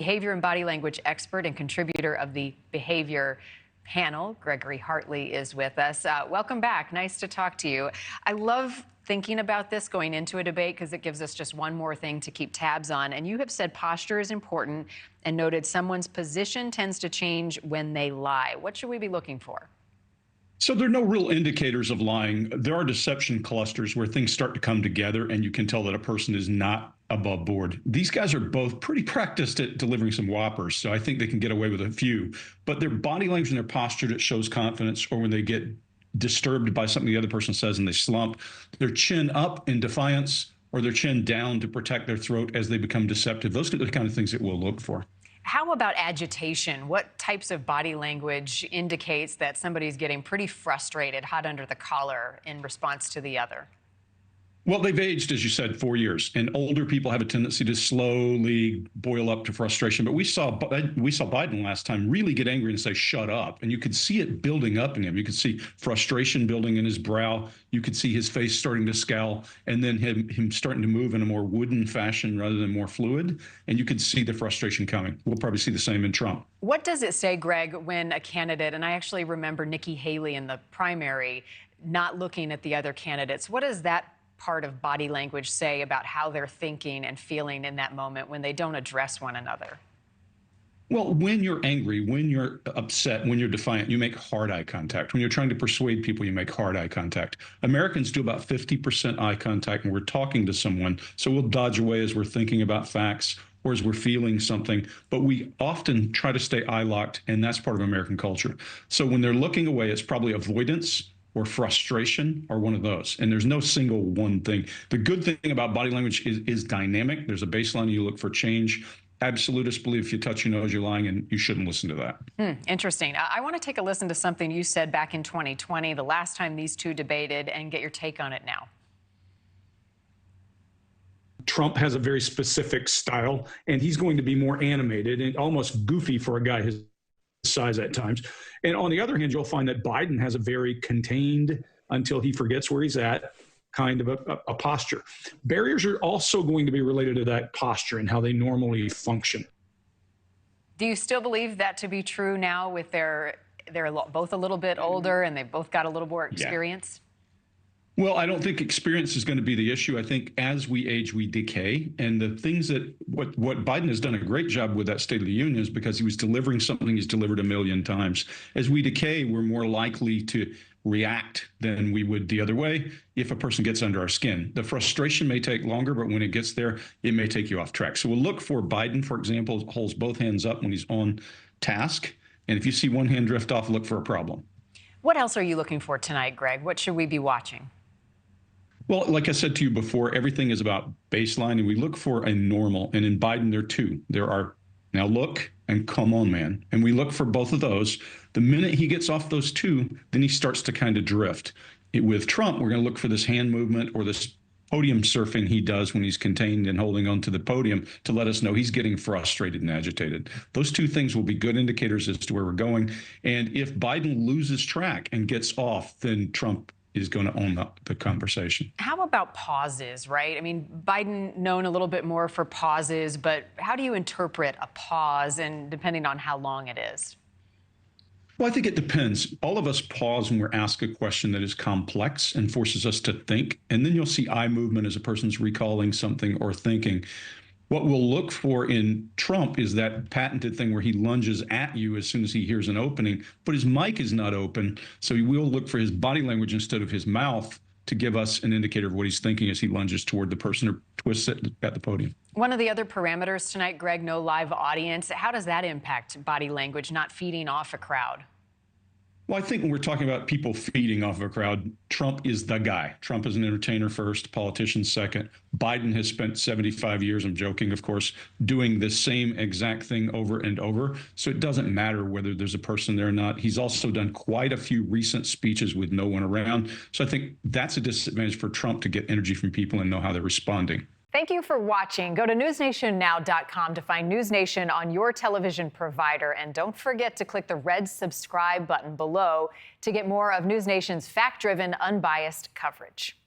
Behavior and body language expert and contributor of the Behavior panel, Gregory Hartley, is with us. Welcome back. Nice to talk to you. I love thinking about this going into a debate because it gives us just one more thing to keep tabs on. And you have said posture is important and noted someone's position tends to change when they lie. What should we be looking for? So there are no real indicators of lying. There are deception clusters where things start to come together and you can tell that a person is not above board. These guys are both pretty practiced at delivering some whoppers, so I think they can get away with a few. But their body language and their posture that shows confidence, or when they get disturbed by something the other person says and they slump, their chin up in defiance or their chin down to protect their throat as they become deceptive. Those are the kind of things that we'll look for. How about agitation? What types of body language indicates that somebody's getting pretty frustrated, hot under the collar in response to the other? Well, they've aged, as you said, 4 years, and older people have a tendency to slowly boil up to frustration. But we saw Biden last time really get angry and say, "Shut up!" And you could see it building up in him. You could see frustration building in his brow. You could see his face starting to scowl, and then him starting to move in a more wooden fashion rather than more fluid. And you could see the frustration coming. We'll probably see the same in Trump. What does it say, Greg, when a candidate, and I actually remember Nikki Haley in the primary, not looking at the other candidates? What does that part of body language say about how they're thinking and feeling in that moment when they don't address one another? Well, when you're angry, when you're upset, when you're defiant, you make hard eye contact. When you're trying to persuade people, you make hard eye contact. Americans do about 50% eye contact when we're talking to someone. So we'll dodge away as we're thinking about facts or as we're feeling something, but we often try to stay eye locked, and that's part of American culture. So when they're looking away, it's probably avoidance or frustration or one of those. And there's no single one thing. The good thing about body language is dynamic. There's a baseline. You look for change. Absolutists believe if you touch your nose, you're lying, and you shouldn't listen to that. Interesting. I want to take a listen to something you said back in 2020, the last time these two debated, and get your take on it now. Trump has a very specific style, and he's going to be more animated and almost goofy for a guy his size at times. And on the other hand, you'll find that Biden has a very contained, until he forgets where he's at, kind of a posture. Barriers are also going to be related to that posture and how they normally function. Do you still believe that to be true now with they're both a little bit older and they've both got a little more experience? Yeah. Well, I don't think experience is going to be the issue. I think as we age, we decay. And the things that what Biden has done a great job with that State of the Union is because he was delivering something he's delivered a million times. As we decay, we're more likely to react than we would the other way if a person gets under our skin. The frustration may take longer, but when it gets there, it may take you off track. So we'll look for Biden, for example, holds both hands up when he's on task. And if you see one hand drift off, look for a problem. What else are you looking for tonight, Greg? What should we be watching? Well, like I said to you before, everything is about baseline, and we look for a normal. And in Biden, there are two. There are now look and come on, man. And we look for both of those. The minute he gets off those two, then he starts to kind of drift. With Trump, we're going to look for this hand movement or this podium surfing he does when he's contained and holding on to the podium to let us know he's getting frustrated and agitated. Those two things will be good indicators as to where we're going. And if Biden loses track and gets off, then Trump is going to own the conversation. How about pauses, right? I mean, Biden known a little bit more for pauses, but how do you interpret a pause, and depending on how long it is? Well, I think it depends. All of us pause when we're asked a question that is complex and forces us to think, and then you'll see eye movement as a person's recalling something or thinking. What we'll look for in Trump is that patented thing where he lunges at you as soon as he hears an opening, but his mic is not open. So we will look for his body language instead of his mouth to give us an indicator of what he's thinking as he lunges toward the person or twists it at the podium. One of the other parameters tonight, Greg, no live audience. How does that impact body language, not feeding off a crowd? Well, I think when we're talking about people feeding off of a crowd, Trump is the guy. Trump is an entertainer first, politician second. Biden has spent 75 years, I'm joking, of course, doing the same exact thing over and over. So it doesn't matter whether there's a person there or not. He's also done quite a few recent speeches with no one around. So I think that's a disadvantage for Trump to get energy from people and know how they're responding. Thank you for watching. Go to newsnationnow.com to find NewsNation on your television provider. And don't forget to click the red subscribe button below to get more of NewsNation's fact-driven, unbiased coverage.